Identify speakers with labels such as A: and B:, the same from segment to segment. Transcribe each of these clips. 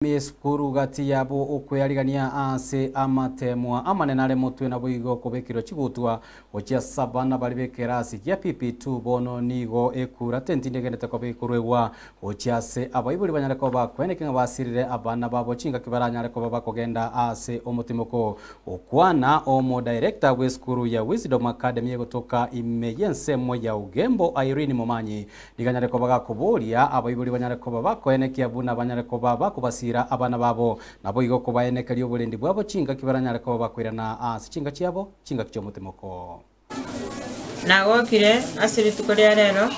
A: Miskuru gati yabo okweyarigania ase amatemwa amanenare mutwe na buigo kubekiro chigutwa ochia sabana bali bekerasi ya PP2 bono nigo ekura tentindegenete kobekurwewa ochiase abaibuli banyareko bakwenekenga basirire abana babo chinga kibaranyareko bakogenda ase omutimoko okwana omo director weskuru ya Wisdom Academy gotoka imeyensemo ya Ugembo Irene Momanyi diganyareko bagakuburia abaibuli banyareko bakwenekia buna banyareko bakubasi abana babo nabo igo kubayenekeri obulendi bwabo chinga kibaranyareko bakwirana ase chinga chiabo chinga kyo mutemoko
B: nagokire asiri tukoria rero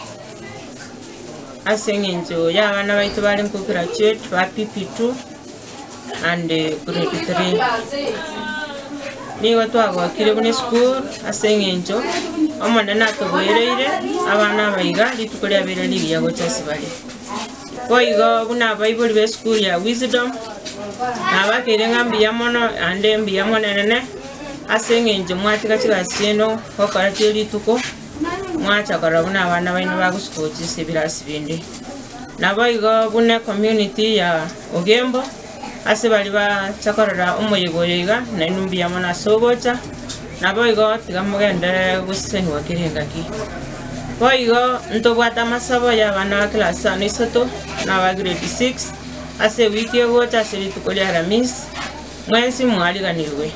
B: asengenjo ya abana baitu bali ku graduate ba PP2 and grade 3 nigo twagokire bune school asengenjo omonde natubwereire abana baiga litukoria bere ligia gochasi bali Oigo buna Bible be school ya Wisdom nabakirenga mbiyamono ande mbiyamono nene asengenje mwatika kigasieno kokaratiri tuko mwacha karabuna abana baino baguskochi sebirasi bindi naboigo buna community ya Ugembo ase bali ba chakorora omoyego yiga na inumbiyamono asogocha naboigo tigamugende guseni wakirengaki Oigo ntobwata masabo ya bana class 3 na grade 6 ase wiki ego chase litukolia ramis mwensi mwaliganirwe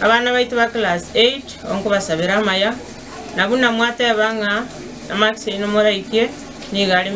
B: abana baitu ba class 8 onko basabira maya nabuna mwata yabanga amaxe no moraikie ni gari